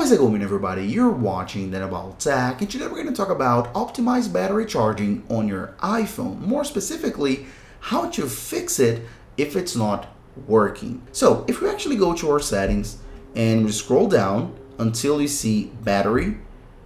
How is it going, everybody? You're watching Then About Tech, and today we're going to talk about optimized battery charging on your iPhone. More specifically, how to fix it if it's not working. So if we actually go to our settings and we scroll down until you see battery,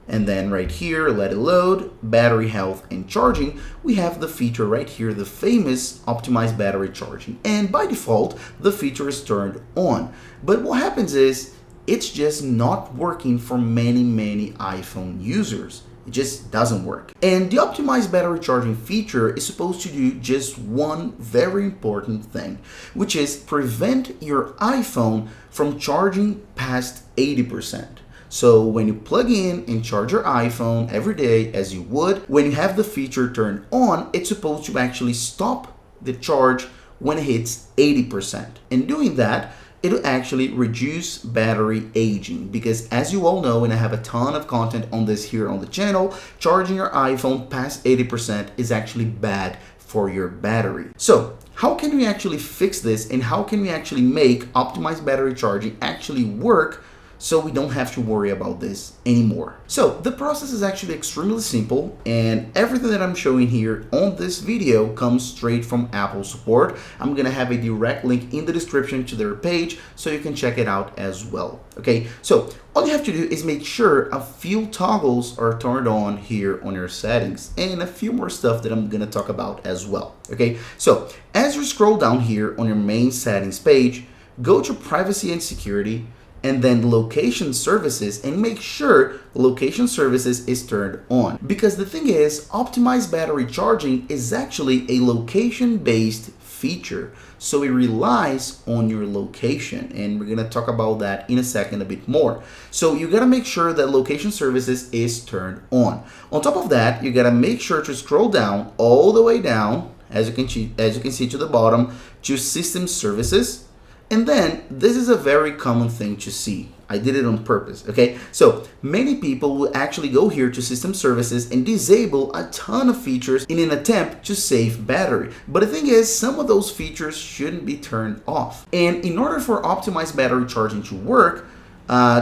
and then right here, let it load, battery health and charging, we have the feature right here, the famous optimized battery charging. And by default, the feature is turned on. But what happens is, it's just not working for many iPhone users. It just doesn't work. And the optimized battery charging feature is supposed to do just one very important thing, which is prevent your iPhone from charging past 80%. So when you plug in and charge your iPhone every day as you would, when you have the feature turned on, it's supposed to actually stop the charge when it hits 80%. In doing that, it'll actually reduce battery aging, because as you all know, and I have a ton of content on this here on the channel, charging your iPhone past 80% is actually bad for your battery. So how can we actually fix this, and how can we actually make optimized battery charging actually work so we don't have to worry about this anymore? So the process is actually extremely simple, and everything that I'm showing here on this video comes straight from Apple support. I'm gonna have a direct link in the description to their page so you can check it out as well. Okay, so all you have to do is make sure a few toggles are turned on here on your settings, and a few more stuff that I'm gonna talk about as well. Okay, so as you scroll down here on your main settings page, go to privacy and security, and then location services, and make sure location services is turned on. Because the thing is, optimized battery charging is actually a location-based feature. So it relies on your location, and we're gonna talk about that in a second a bit more. So you gotta make sure that location services is turned on. On top of that, you gotta make sure to scroll down all the way down, as you can see to the bottom, to system services. And then this is a very common thing to see. I did it on purpose, okay? So many people will actually go here to system services and disable a ton of features in an attempt to save battery. But the thing is, some of those features shouldn't be turned off. And in order for optimized battery charging to work,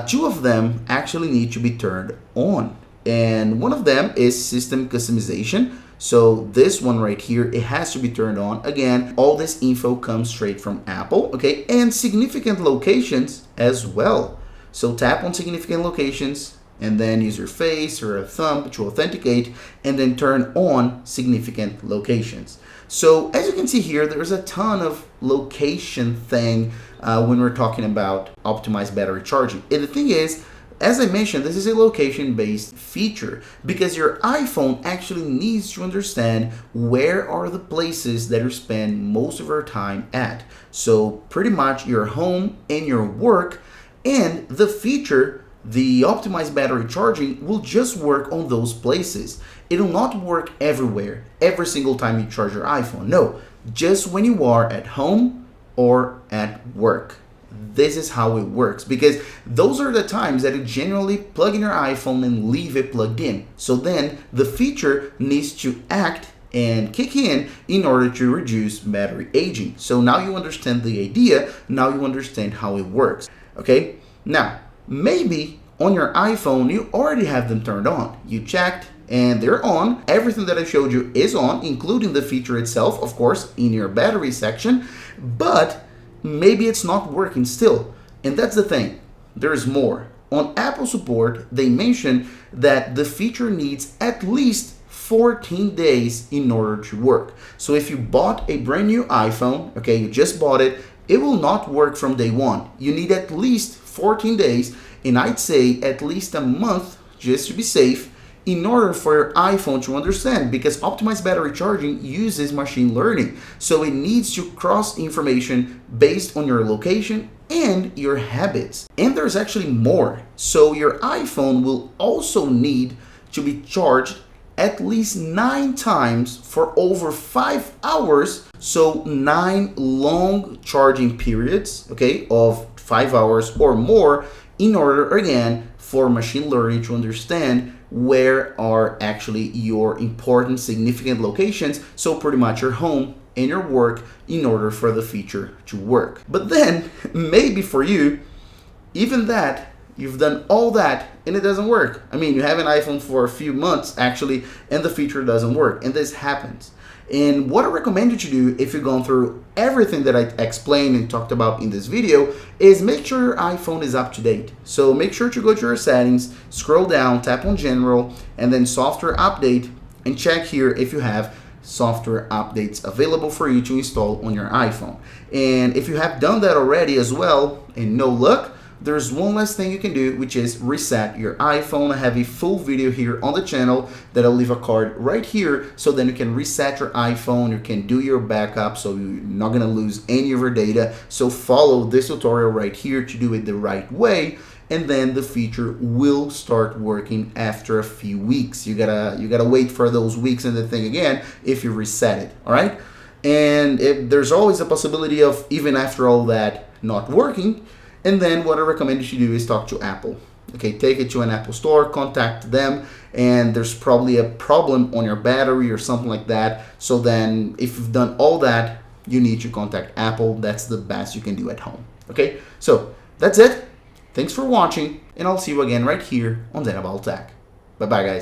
two of them actually need to be turned on. And one of them is system customization. So this one right here, it has to be turned on. Again, all this info comes straight from Apple, okay? And significant locations as well. So tap on significant locations and then use your face or a thumb to authenticate, and then turn on significant locations. So as you can see here, there's a ton of location thing when we're talking about optimized battery charging. And the thing is, as I mentioned, this is a location-based feature because your iPhone actually needs to understand where are the places that you spend most of your time at. So pretty much your home and your work, and the feature, the optimized battery charging, will just work on those places. It will not work everywhere, every single time you charge your iPhone. No, just when you are at home or at work. This is how it works, because those are the times that you generally plug in your iPhone and leave it plugged in. So then the feature needs to act and kick in order to reduce battery aging. So now you understand the idea, now you understand how it works. Okay, now maybe on your iPhone you already have them turned on. You checked and they're on. Everything that I showed you is on, including the feature itself, of course, in your battery section, but maybe it's not working still. And that's the thing, there's more. On Apple support, they mention that the feature needs at least 14 days in order to work. So if you bought a brand new iPhone, okay, you just bought it, it will not work from day one. You need at least 14 days, and I'd say at least a month, just to be safe, in order for your iPhone to understand, because optimized battery charging uses machine learning. So it needs to cross information based on your location and your habits. And there's actually more. So your iPhone will also need to be charged at least 9 times for over 5 hours. So 9 long charging periods, okay, of 5 hours or more, in order, again, for machine learning to understand where are actually your important significant locations, so pretty much your home and your work, in order for the feature to work. But then maybe for you, even that You've done all that and it doesn't work. I mean, you have an iPhone for a few months actually, and the feature doesn't work, and this happens. And what I recommend you to do if you've gone through everything that I explained and talked about in this video is make sure your iPhone is up to date. So make sure to go to your settings, scroll down, tap on general, and then software update, and check here if you have software updates available for you to install on your iPhone. And if you have done that already as well and no luck, there's one last thing you can do, which is reset your iPhone. I have a full video here on the channel that I'll leave a card right here, so then you can reset your iPhone, you can do your backup, so you're not gonna lose any of your data. So follow this tutorial right here to do it the right way, and then the feature will start working after a few weeks. You gotta wait for those weeks and the thing again if you reset it, all right? And there's always a possibility of even after all that not working. And then what I recommend you should do is talk to Apple. Okay, take it to an Apple store, contact them, and there's probably a problem on your battery or something like that. So then if you've done all that, you need to contact Apple. That's the best you can do at home. Okay, so that's it. Thanks for watching, and I'll see you again right here on Zen About Tech. Bye-bye, guys.